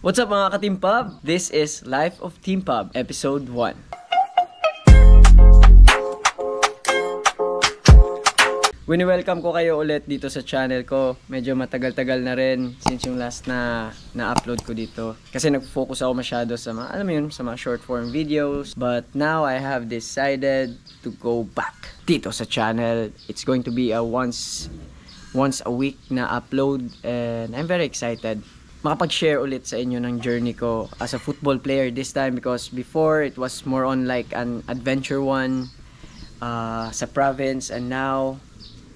What's up mga ka-Team Pub? This is Life of Team Pub, Episode 1. Wini-welcome ko kayo ulit dito sa channel ko. Medyo matagal-tagal na rin since yung last na upload ko dito. Kasi nag-focus ako masyado sa mga, alam mo yun, sa mga short form videos. But now I have decided to go back dito sa channel. It's going to be a once a week na upload and I'm very excited makapag-share ulit sa inyo ng journey ko as a football player this time, because before it was more on like an adventure one sa province, and now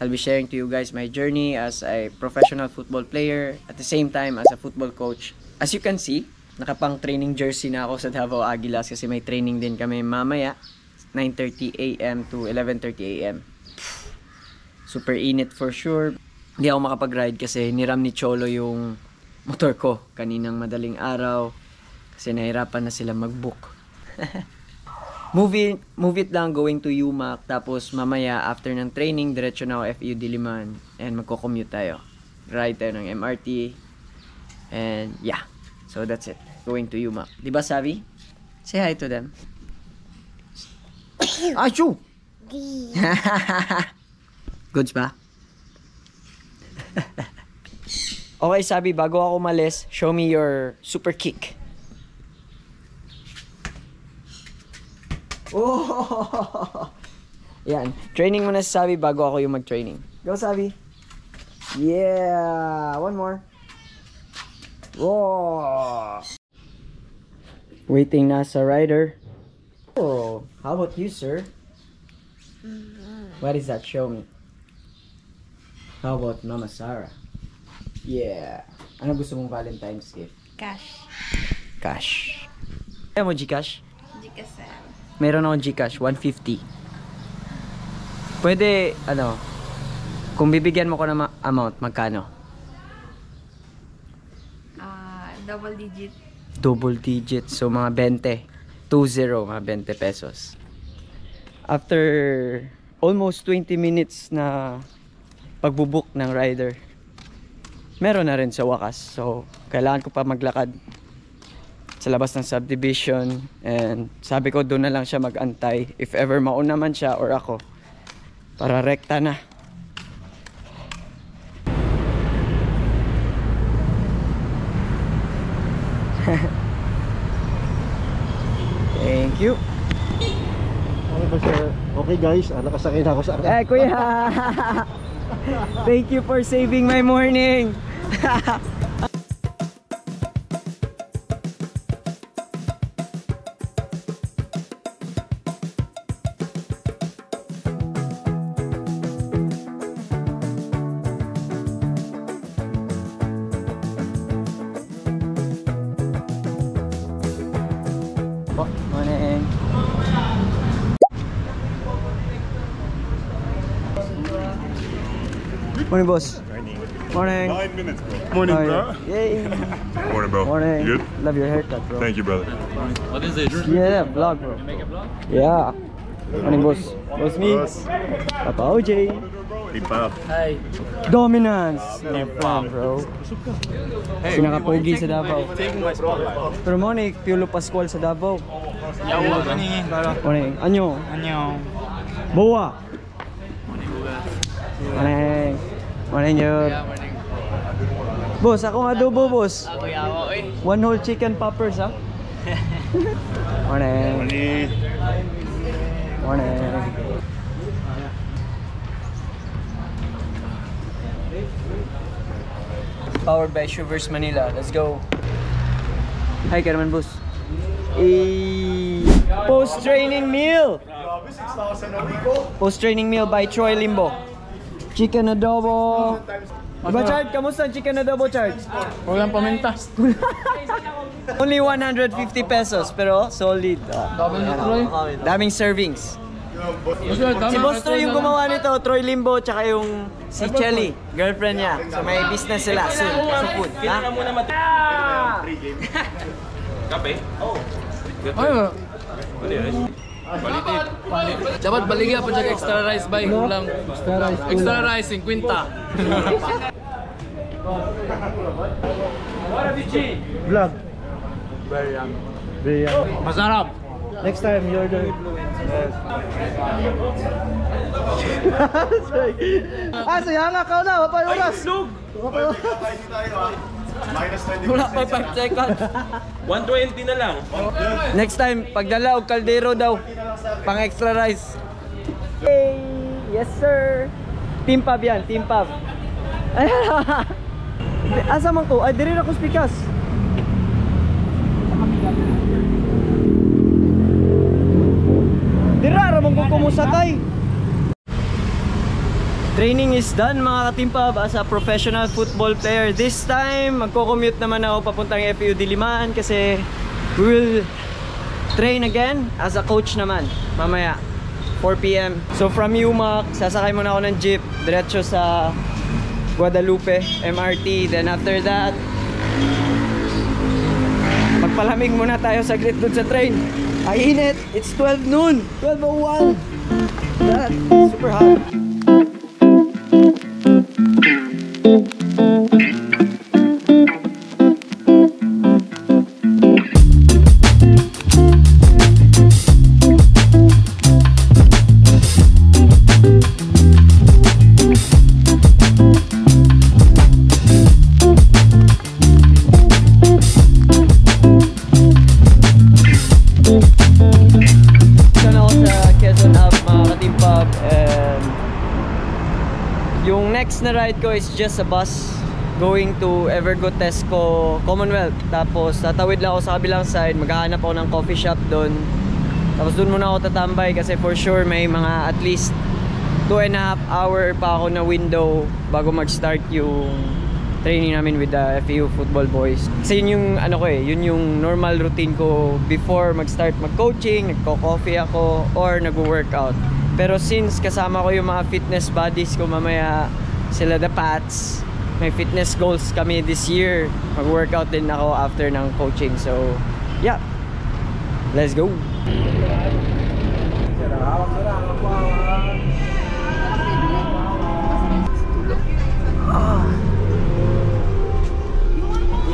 I'll be sharing to you guys my journey as a professional football player at the same time as a football coach. As you can see, nakapang training jersey na ako sa Davao Aguilas kasi may training din kami mamaya 9:30 AM to 11:30 AM. Super init for sure. Hindi ako makapag-ride kasi niram ni Cholo yung motor ko kaninang madaling araw kasi nahirapan na sila mag-book. Move it lang going to UMAC, tapos mamaya after ng training diretso na ako FEU Diliman and magko-commute tayo. Ride tayo ng MRT and yeah. So that's it. Going to UMAC. Diba Savi? Say hi to them. Achoo! Goods ba? Okay, Sabi, bago ako umalis, show me your super kick. Oh! Yan. Training muna si Sabi bago ako yung mag-training. Go, Sabi. Yeah! One more. Whoa! Waiting na sa rider. Oh, how about you, sir? What is that? Show me. How about Mama Sarah? Yeah. Ano gusto mong Valentine's gift? Cash. Cash. Kaya mo Gcash? Gcash. Meron akong Gcash, 150. Pwede, ano, kung bibigyan mo ko ng amount, magkano? Double digit. Double digit, so mga 20. 20, mga 20 pesos. After almost 20 minutes na pagbubuk ng rider, meron na rin sa wakas. So, kailangan ko pa maglakad sa labas ng subdivision. And sabi ko, doon na lang siya mag-antay. If ever mauna man siya or ako. Para rekta na. Thank you. Okay ba sir? Okay guys, nakasakay na ako sa akin. Eh, kuya! Thank you for saving my morning. Morning. Morning, boss. Morning. 9 minutes, bro. Morning, bro. Yay. Morning, bro. Morning. You good? Love your haircut, bro. Thank you, brother. What is it? Yeah, vlog, bro. You make a vlog? Yeah. Morning, boss. Boss me. Papa OJ. Hey, Pop. Hi. Dominance. My friend, bro. Sinakapogi sa Davao. Taking my spotlight. Pero mo ni Piolo Pascual sa Davao. Yawa, gani. Morning. Anyo. Annyeong. Boa. Morning. Morning, Jud. Yeah, morning. Boss, akong adobo, boss. Ako yawa, eh. One whole chicken poppers, ha? Morning. Morning. Morning. Powered by Shuvers Manila. Let's go. Hi, Karaman boss. Post-training meal. Post-training meal by Troy Limbo. Chicken adobo. Diba, Chard? Kamusta ang chicken adobo, Chard? Walang paminta. Only 150 pesos, pero solid. Double Troy. Daming servings. Si Boss Troy yung gumawa nito, Troy Limbo, tsaka yung si Chelly, girlfriend niya. So may business sila soon, sa food. Ha? Kape? Ay, dapat baligya pa dyan extra rice ba? Kulang. Extra rice, 50. Vlog. Very young. Very young. Masarap! Next time, you're the... Saya nga ka na, wapay oras. Wala pa 5 seconds. 120 na lang. Next time, pagdala og kaldero daw. Pang extra rice. Hey! Yes sir! Team Pub yan, Team Pub. Asa man ko? Ay, diri na ko spikas. Dira, ramang ko kumusakay. Training is done mga ka-Team Pub as a professional football player. This time, magko-commute naman ako papuntang FEU Diliman kasi we will train again as a coach naman mamaya 4 PM. So from UMAC, sasakay muna ako ng jeep diretso sa Guadalupe MRT. Then after that, magpalamig muna tayo saglit dun sa train. Ay init! It's 12 noon! 12:01! That, super hot. Yung next na ride ko is just a bus going to Evergo Tesco Commonwealth. Tapos tatawid lang ako sa kabilang side, maghahanap ako ng coffee shop doon. Tapos doon muna ako tatambay kasi for sure may mga at least 2.5 hour pa ako na window bago mag-start yung training namin with the FEU football boys. Kasi yun yung ano ko yun yung normal routine ko before mag-start mag-coaching, nagko-coffee ako or nag-workout. Pero since kasama ko yung mga fitness buddies ko mamaya, sila the Pats, may fitness goals kami this year. Mag-workout din ako after ng coaching. So, yeah. Let's go.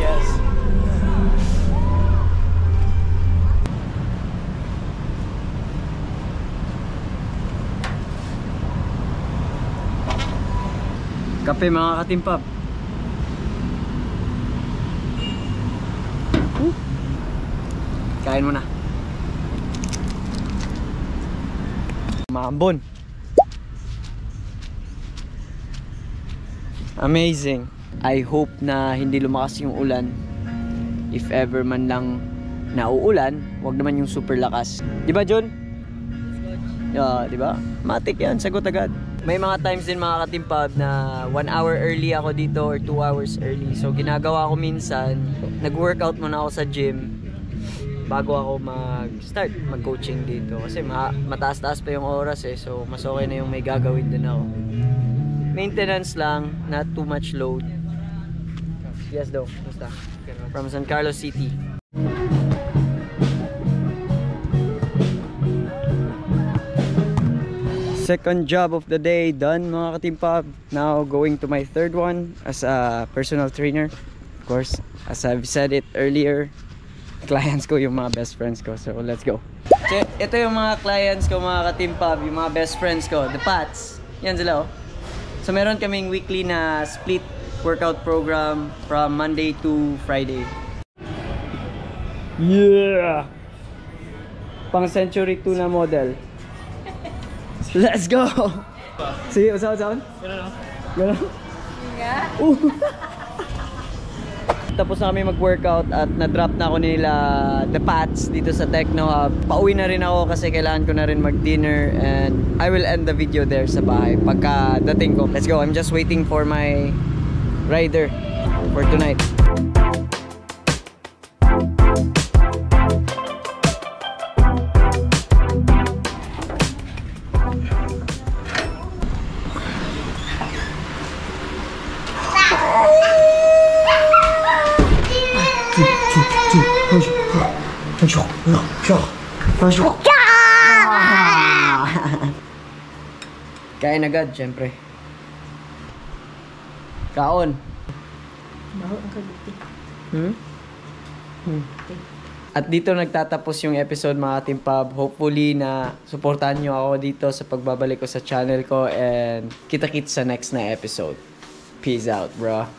Yes. Kape mga ka-Team Pub. Kain mo na. Maambon. Amazing. I hope na hindi lumakas yung ulan. If ever man lang nauulan, wag naman yung super lakas. Di ba, John? Yeah, di ba? Matik yan, sagot agad. May mga times din mga ka-Team Pub na 1 hour early ako dito or 2 hours early. So ginagawa ko minsan, nag-workout muna ako sa gym bago ako mag-start mag-coaching dito. Kasi mataas-taas pa yung oras eh. So mas okay na yung may gagawin din ako. Maintenance lang, not too much load. Yes daw, basta. From San Carlos City. Second job of the day done mga ka-Team Pub. Now going to my third one as a personal trainer. Of course, as I've said it earlier, clients ko yung mga best friends ko. So let's go. So, ito yung mga clients ko mga ka-Team Pub, yung mga best friends ko, the Pats. Yan sila oh. So meron kaming weekly na split workout program from Monday to Friday. Yeah! Pang Century 2 na model. Let's go! Sige, usaw-usaw? Gano'n? Yeah. Tapos na kami mag-workout at na-drop na ako nila the Pats dito sa Techno Hub. Pauwi na rin ako kasi kailangan ko na rin mag-dinner and I will end the video there sa bahay pagka dating ko. Let's go, I'm just waiting for my rider for tonight. Kain agad, syempre. Kaon. At dito nagtatapos yung episode mga Team Pub. Hopefully na supportahan nyo ako dito sa pagbabalik ko sa channel ko and kita-kits sa next na episode. Peace out, bro.